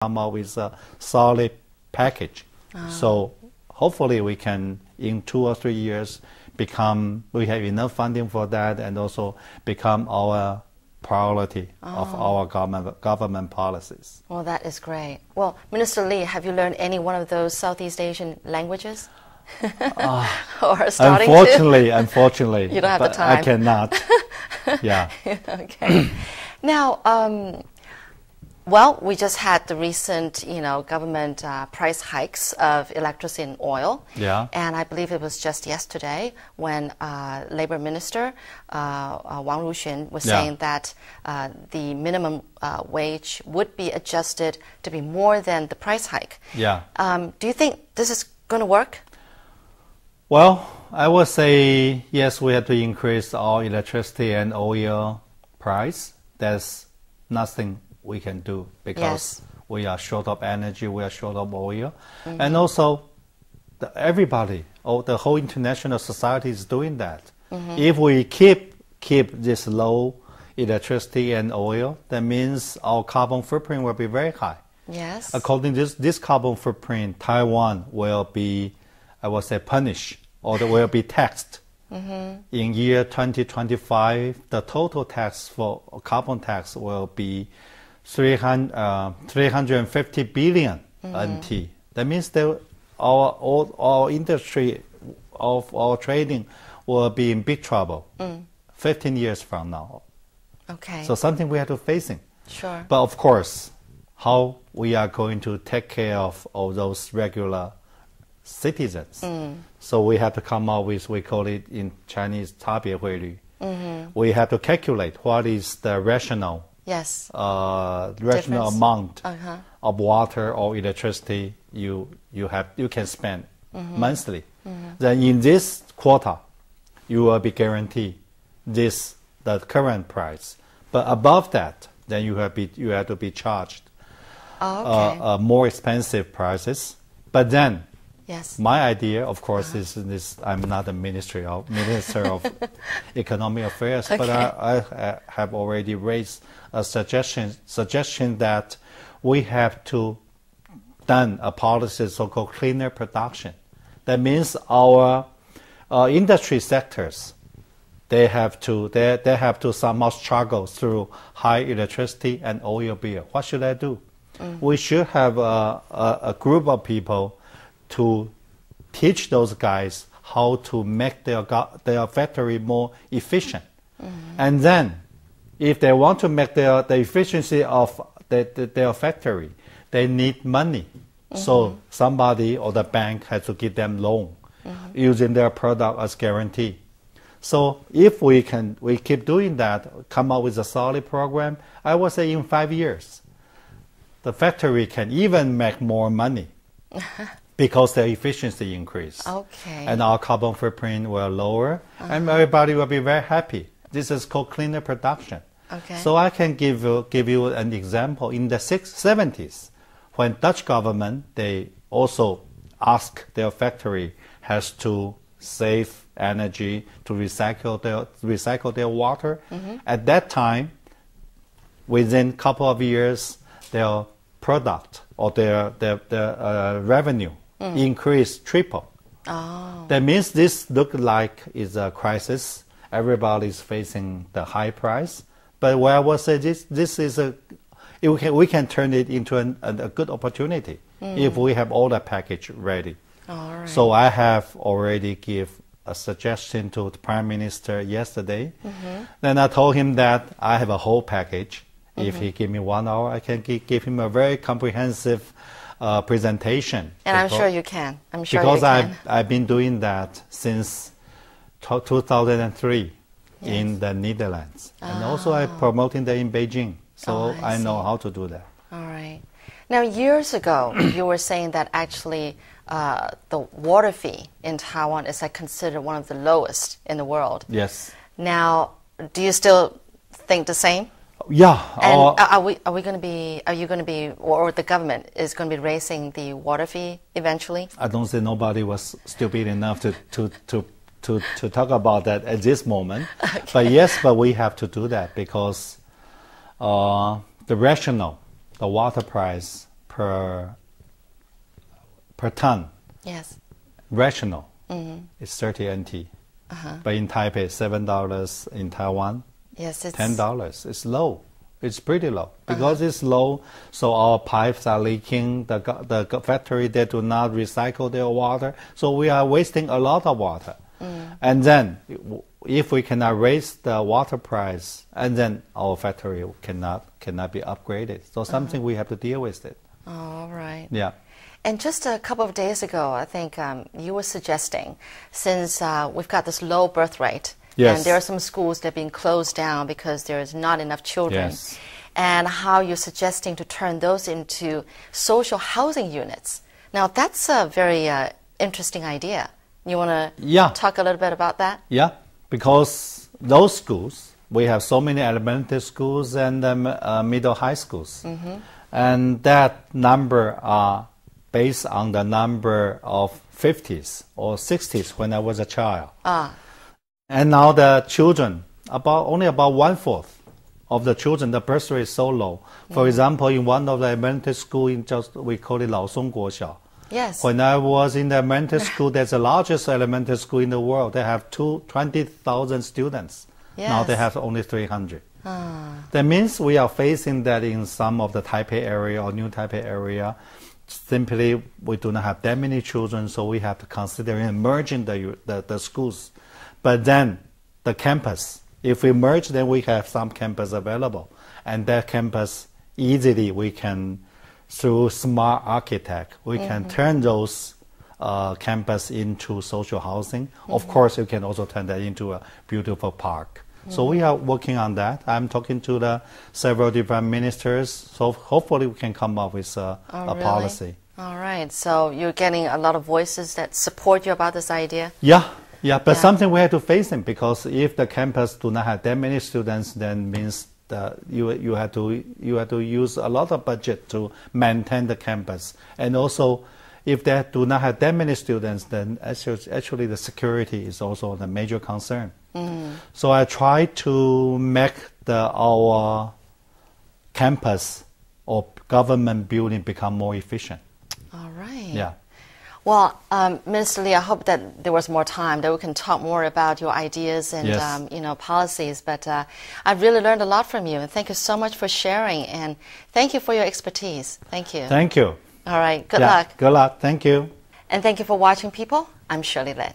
come up with a solid package. So hopefully we can, in 2 or 3 years, we have enough funding for that and also become our priority of our government policies. Well, that is great. Well, Minister Lee, have you learned any one of those Southeast Asian languages? Or starting Unfortunately. You don't have the time. I cannot. Yeah. Okay. Now, well, we just had the recent, government price hikes of electricity and oil. Yeah. And I believe it was just yesterday when Labor Minister Wang Ruxun was saying that the minimum wage would be adjusted to be more than the price hike. Yeah. Do you think this is going to work? Well, I would say yes, we have to increase our electricity and oil price. There's nothing we can do because we are short of energy, we are short of oil. And also, everybody, the whole international society is doing that. If we keep this low electricity and oil, that means our carbon footprint will be very high. Yes. According to this carbon footprint, Taiwan will be, I would say, punished or they will be taxed. In year 2025, the total tax for carbon tax will be 350 billion NT. That means that our industry of our trading will be in big trouble 15 years from now. Okay. So something we have to facing. Sure. But of course, how we are going to take care of all those regular citizens. So we have to come up with, we call it in Chinese, 差别汇率. We have to calculate what is the rational amount of water or electricity you can spend monthly. Then in this quarter, you will be guaranteed the current price. But above that, then you have to be charged more expensive prices. But then, my idea, of course, is this. I'm not a minister of economic affairs, but I have already raised a suggestion that we have to done a policy so-called cleaner production. That means our industry sectors, they have to somehow struggle through high electricity and oil bill. What should I do? We should have a group of people to teach those guys how to make their factory more efficient. And then, if they want to make the efficiency of their factory, they need money. So somebody or the bank has to give them loan using their product as guarantee. So if we keep doing that, come up with a solid program, I would say in 5 years, the factory can even make more money. Because the efficiency increase. Okay. And our carbon footprint will lower, and everybody will be very happy. This is called cleaner production. Okay. So I can give you an example. In the 70s, when Dutch government, they also ask their factory has to save energy, to recycle their water. At that time, within a couple of years, their product or their revenue increased triple. That means this look like is a crisis. Everybody is facing the high price. But what I would say this is we can turn it into a good opportunity if we have all the package ready. All right. So I have already give a suggestion to the Prime Minister yesterday. Then I told him that I have a whole package. If he give me 1 hour, I can give him a very comprehensive presentation. And I'm sure you can. Because I've been doing that since 2003 in the Netherlands. And also I'm promoting that in Beijing. So I know how to do that. All right. Now, years ago, you were saying that actually the water fee in Taiwan is considered one of the lowest in the world. Yes. Now, do you still think the same? Yeah. And are you going to be, or the government is going to be raising the water fee eventually? I don't think nobody was stupid enough to talk about that at this moment. But yes, but we have to do that because the water price per ton. Yes. Rational. It's 30 NT. But in Taipei, $7. In Taiwan, yes, it's $10. It's low. It's pretty low. Because it's low, so our pipes are leaking. The factory, they do not recycle their water. So we are wasting a lot of water. And then, if we cannot raise the water price, and then our factory cannot be upgraded. So something we have to deal with it. All right. Yeah. And just a couple of days ago, I think you were suggesting, since we've got this low birth rate, yes. and there are some schools that are being closed down because there's not enough children, yes. and how you're suggesting to turn those into social housing units. Now, that's a very interesting idea. You want to talk a little bit about that? Yeah, because those schools, we have so many elementary schools and middle high schools. And that number are based on the number of 50s or 60s when I was a child. And now the children, only about 1/4 of the children, the birth rate is so low. For example, in one of the elementary school, we call it Laosong Guoxiao. Yes. When I was in the elementary school, that's the largest elementary school in the world. They have 20,000 students. Yes. Now they have only 300. That means we are facing that in some of the Taipei area or New Taipei area. Simply, we do not have that many children, so we have to consider merging the schools. But then, the campus, if we merge, then we have some campus available. And that campus, easily we can, through smart architect, we can turn those campus into social housing. Of course, you can also turn that into a beautiful park. So we are working on that. I'm talking to the several different ministers. So hopefully we can come up with a policy. All right. So you're getting a lot of voices that support you about this idea? Yeah. But something we have to face in, because if the campus do not have that many students, then means that you have to use a lot of budget to maintain the campus. And also, if they do not have that many students, then actually the security is also the major concern. So I try to make our campus or government building become more efficient. All right. Yeah. Well, Minister Lee, I hope that there was more time that we can talk more about your ideas and policies. But I've really learned a lot from you, and thank you so much for sharing, and thank you for your expertise. Thank you. Thank you. All right. Good luck. Good luck. Thank you. And thank you for watching, people. I'm Shirley Lin.